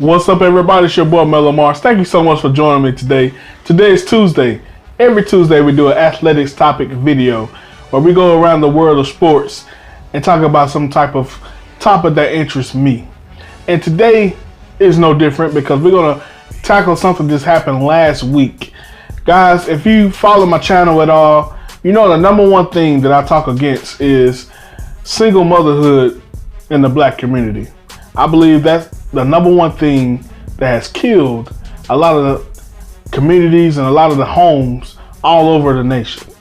What's up, everybody? It's your boy mel.on.mars. Thank you so much for joining me today. Today is Tuesday. Every Tuesday we do an athletics topic video where we go around the world of sports and talk about some type of topic that interests me. And today is no different because we're going to tackle something that just happened last week. Guys, if you follow my channel at all, you know the number one thing that I talk against is single motherhood in the black community. I believe that's the number one thing that has killed a lot of the communities and a lot of the homes all over the nation.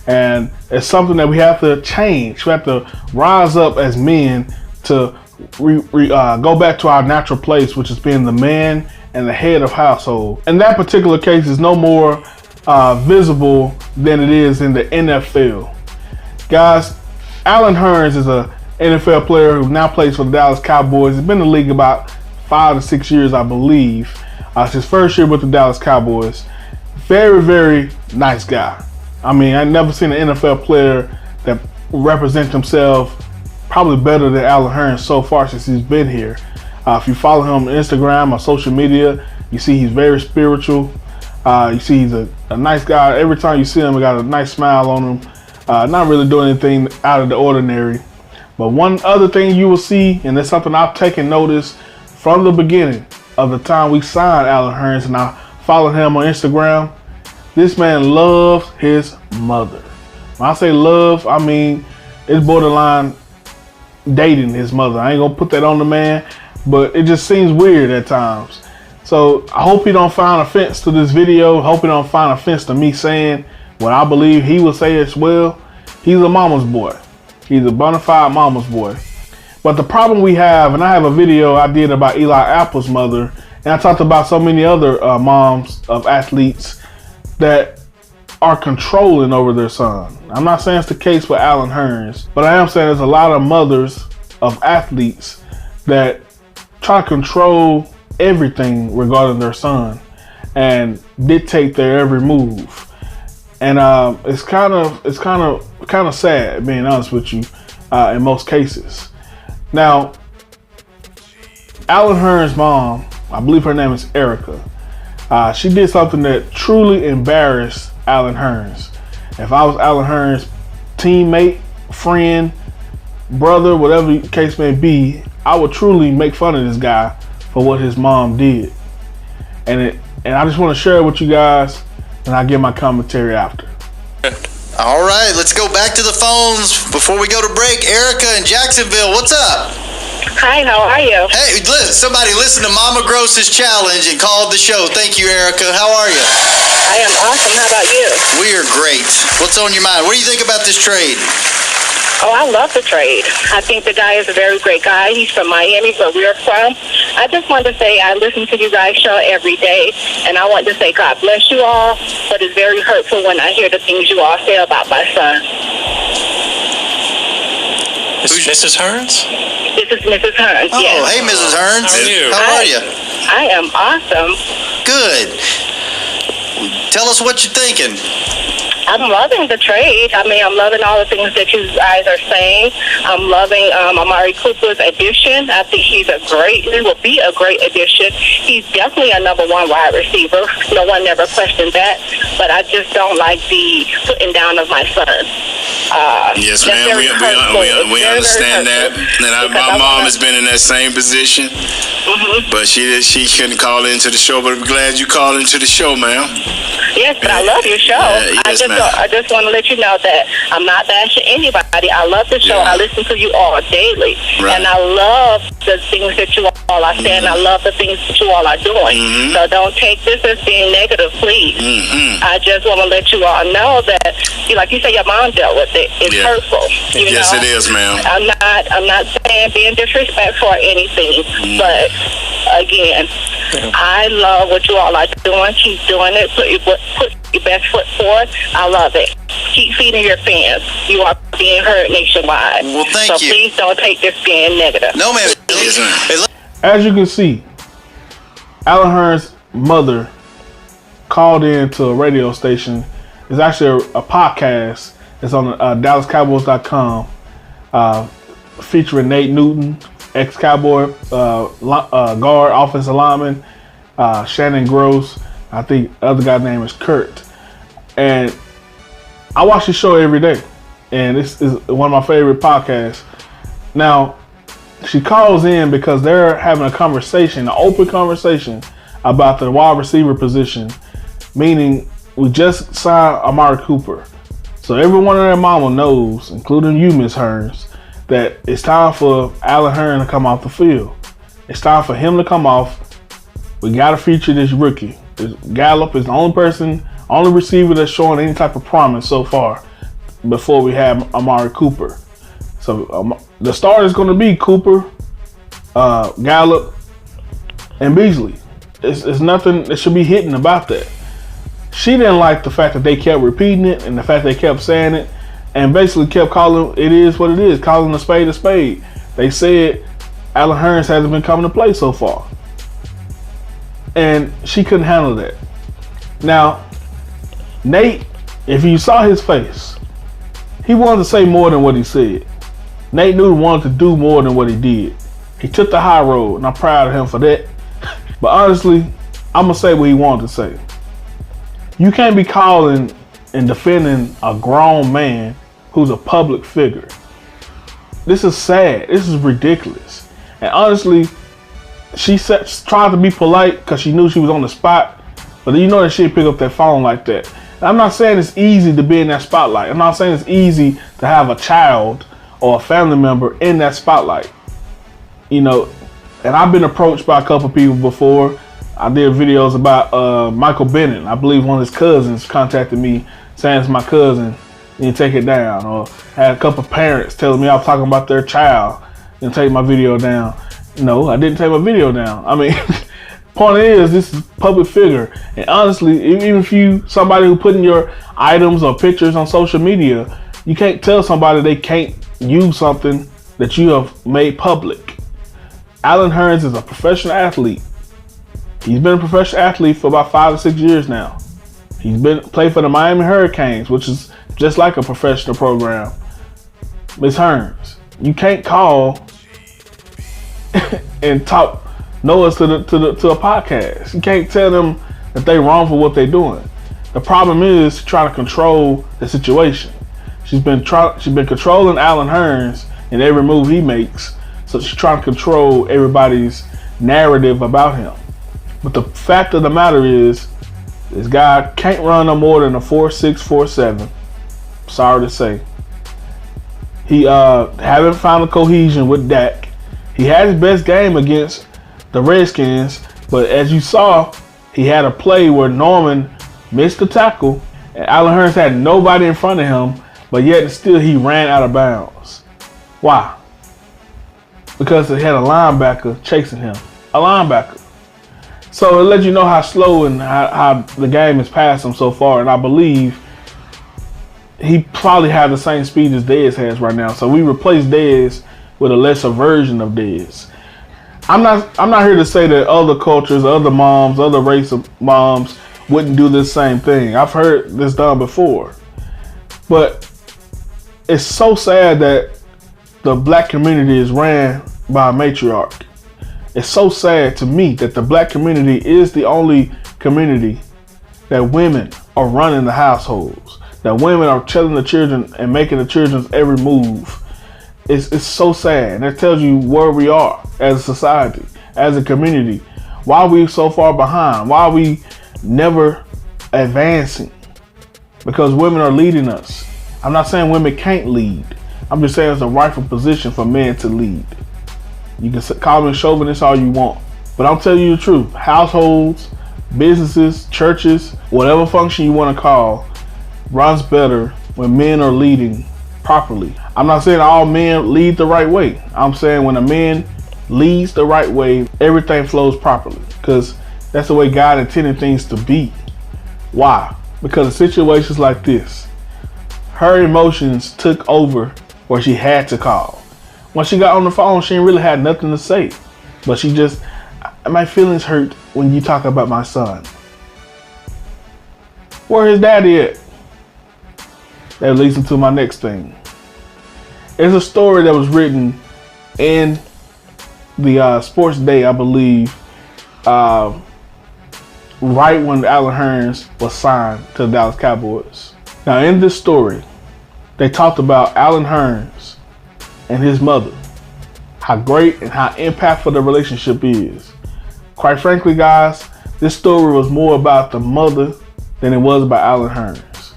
And it's something that we have to change. We have to rise up as men to go back to our natural place, which is being the man and the head of household. And that particular case is no more visible than it is in the NFL. Guys, Allen Hurns is a NFL player who now plays for the Dallas Cowboys. He's been in the league about 5 to 6 years, I believe. It's his first year with the Dallas Cowboys. Very, very nice guy. I mean, I've never seen an NFL player that represents himself probably better than Allen Hurns so far since he's been here. If you follow him on Instagram or social media, you see he's very spiritual. You see he's a nice guy. Every time you see him, he got a nice smile on him. Not really doing anything out of the ordinary. But one other thing you will see, and it's something I've taken notice from the beginning of the time we signed Allen Hurns, and I followed him on Instagram, this man loves his mother. When I say love, I mean it's borderline dating his mother. I ain't gonna put that on the man, but it just seems weird at times. So I hope he don't find offense to this video. Hope he don't find offense to me saying what I believe he would say as well. He's a mama's boy. He's a bona fide mama's boy. But the problem we have, and I have a video I did about Eli Apple's mother, and I talked about so many other moms of athletes that are controlling over their son. I'm not saying it's the case with Allen Hurns, but I am saying there's a lot of mothers of athletes that try to control everything regarding their son and dictate their every move. And it's kind of sad, being honest with you, in most cases. Now, Allen Hurns' mom, I believe her name is Erica. She did something that truly embarrassed Allen Hurns. If I was Allen Hurns' teammate, friend, brother, whatever the case may be, I would truly make fun of this guy for what his mom did. And I just want to share it with you guys, and I'll give my commentary after. All right, let's go back to the phones before we go to break. Erica in Jacksonville, what's up? Hi, how are you? Hey, listen, somebody listened to Mama Gross's challenge and called the show. Thank you, Erica. How are you? I am awesome. How about you? We are great. What's on your mind? What do you think about this trade? Oh, I love the trade. I think the guy is a very great guy. He's from Miami, where we're from. I just wanted to say I listen to you guys' show every day, and I want to say God bless you all, but it's very hurtful when I hear the things you all say about my son. Is Mrs. Hurns? This is Mrs. Hurns, Oh, yes. hey, Mrs. Hurns. How are you? How are you? I am awesome. Good. Tell us what you're thinking. I'm loving the trade. I mean, I'm loving all the things that you guys are saying. I'm loving Amari Cooper's addition. I think he will be a great addition. He's definitely a number one wide receiver. No one never questioned that. But I just don't like the putting down of my son. Yes, ma'am. We understand that. And my mom has been in that same position. Mm-hmm. But she couldn't call into the show. But I'm glad you called into the show, ma'am. Yes, but I love your show. Yes, I just want to let you know that I'm not bashing anybody. I love the show. Yeah. I listen to you all daily. Right. And I love the things that you all are saying. I love the things that you all are doing. So don't take this as being negative, please. I just want to let you all know that, like you said, your mom dealt with it. It's hurtful. Yes, it is, ma'am. I'm not saying being disrespectful or anything, but again, I love what you all are doing. Keep doing it. Put your best foot forward. I love it. Keep feeding your fans. You are being heard nationwide. Well, thank you. So please don't take this being negative. No, ma'am. Yes, ma'am. As you can see, Allen Hurns' mother called in to a radio station. It's actually a podcast. It's on DallasCowboys.com, featuring Nate Newton ex-Cowboy guard, offensive lineman, Shannon Gross. I think the other guy's name is Kurt. And I watch this show every day. And this is one of my favorite podcasts. Now, she calls in because they're having a conversation, an open conversation about the wide receiver position, meaning we just signed Amari Cooper. So everyone in their mama knows, including you, Miss Hearns, that it's time for Allen Hurns to come off the field. It's time for him to come off. We got to feature this rookie. Gallup is the only receiver that's showing any type of promise so far before we have Amari Cooper. So the start is going to be Cooper, Gallup, and Beasley. It's nothing that should be hidden about that. She didn't like the fact that they kept repeating it and the fact they kept saying it and basically kept calling it is what it is, calling a spade a spade. They said Allen Hurns hasn't been coming to play so far. And she couldn't handle that. Now, Nate, if you saw his face, he wanted to say more than what he said. Nate Newton wanted to do more than what he did. He took the high road, and I'm proud of him for that. But honestly, I'm going to say what he wanted to say. You can't be calling and defending a grown man who's a public figure. This is sad. This is ridiculous. And honestly, she tried to be polite because she knew she was on the spot. But you know that she'd pick up that phone like that. And I'm not saying it's easy to be in that spotlight. I'm not saying it's easy to have a child or a family member in that spotlight. You know, and I've been approached by a couple people before. I did videos about Michael Bennett. I believe one of his cousins contacted me saying it's my cousin, and take it down. Or had a couple parents telling me I was talking about their child and take my video down. No, I didn't take my video down. I mean, point is, this is a public figure. And honestly, even if you somebody who putting your items or pictures on social media, you can't tell somebody they can't use something that you have made public. Allen Hurns is a professional athlete. He's been a professional athlete for about 5 to 6 years now. He's played for the Miami Hurricanes, which is just like a professional program. Ms. Hurns, you can't call and talk Noah's to a podcast. You can't tell them that they wrong for what they're doing. The problem is trying to control the situation. She's been controlling Allen Hurns in every move he makes, so she's trying to control everybody's narrative about him. But the fact of the matter is, this guy can't run no more than a 4.6, 4.7. Sorry to say. He haven't found a cohesion with Dak. He had his best game against the Redskins, but as you saw, he had a play where Norman missed the tackle, and Allen Hurns had nobody in front of him, but yet still he ran out of bounds. Why? Because he had a linebacker chasing him. A linebacker. So it lets you know how slow and how the game has passed him so far. And I believe he probably has the same speed as Dez has right now. So we replaced Dez with a lesser version of Dez. I'm not here to say that other cultures, other moms, other race of moms wouldn't do this same thing. I've heard this done before. But it's so sad that the black community is ran by a matriarch. It's so sad to me that the black community is the only community that women are running the households, that women are telling the children and making the children's every move. It's so sad. That tells you where we are as a society, as a community. Why are we so far behind? Why are we never advancing? Because women are leading us. I'm not saying women can't lead. I'm just saying it's a rightful position for men to lead. You can call me chauvinist all you want, but I'm telling you the truth. Households, businesses, churches, whatever function you want to call, runs better when men are leading properly. I'm not saying all men lead the right way. I'm saying when a man leads the right way, everything flows properly, because that's the way God intended things to be. Why? Because in situations like this, her emotions took over where she had to call. When she got on the phone, she didn't really have nothing to say. But she just, my feelings hurt when you talk about my son. Where his daddy at? That leads into my next thing. There's a story that was written in the Sports Day, I believe, right when Allen Hurns was signed to the Dallas Cowboys. Now, in this story, they talked about Allen Hurns and his mother, how great and how impactful the relationship is. Quite frankly, guys, this story was more about the mother than it was about Allen Hurns.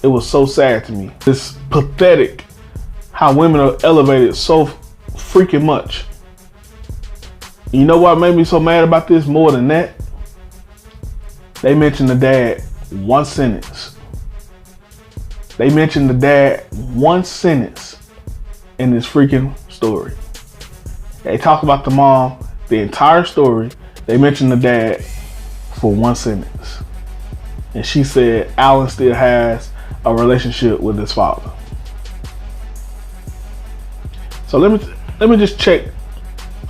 It was so sad to me. It's pathetic how women are elevated so freaking much. You know what made me so mad about this more than that? They mentioned the dad one sentence. They mentioned the dad one sentence in this freaking story. They talk about the mom the entire story. They mentioned the dad for one sentence. And she said Allen still has a relationship with his father. So let me just check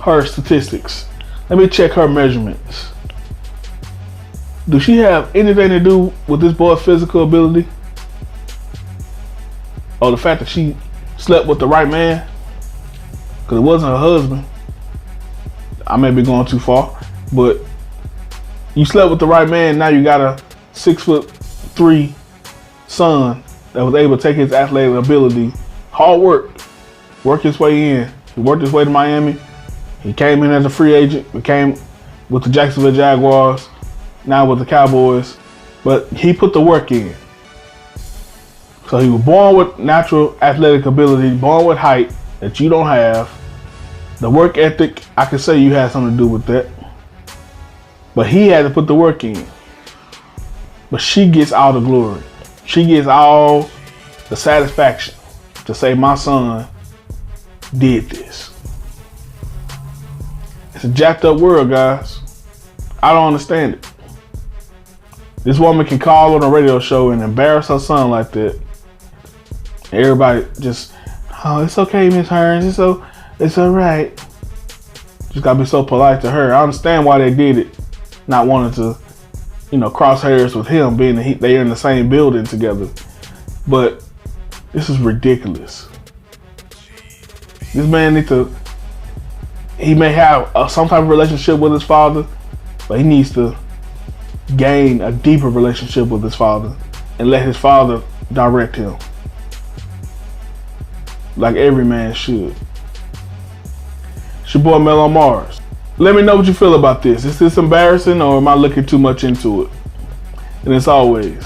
her statistics. Let me check her measurements. Do she have anything to do with this boy's physical ability? Or the fact that she slept with the right man? Because it wasn't her husband. I may be going too far, but you slept with the right man. Now you got a 6'3" son that was able to take his athletic ability, hard work his way in. He worked his way to Miami. He came in as a free agent, became with the Jacksonville Jaguars, now with the Cowboys. But he put the work in. So he was born with natural athletic ability, born with height that you don't have. The work ethic, I could say you had something to do with that. But he had to put the work in. But she gets all the glory. She gets all the satisfaction to say my son did this. It's a jacked up world, guys. I don't understand it. This woman can call on a radio show and embarrass her son like that. Everybody just, oh, it's okay, Miss Hurns. It's all right. Just gotta be so polite to her. I understand why they did it. Not wanting to, cross hairs with him, being that they're in the same building together. But this is ridiculous. This man he may have some type of relationship with his father, but he needs to gain a deeper relationship with his father and let his father direct him. Like every man should. It's your boy Mel on Mars. Let me know what you feel about this. Is this embarrassing or am I looking too much into it? And as always,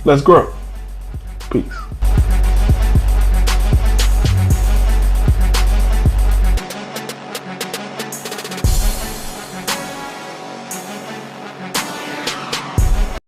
let's grow. Peace.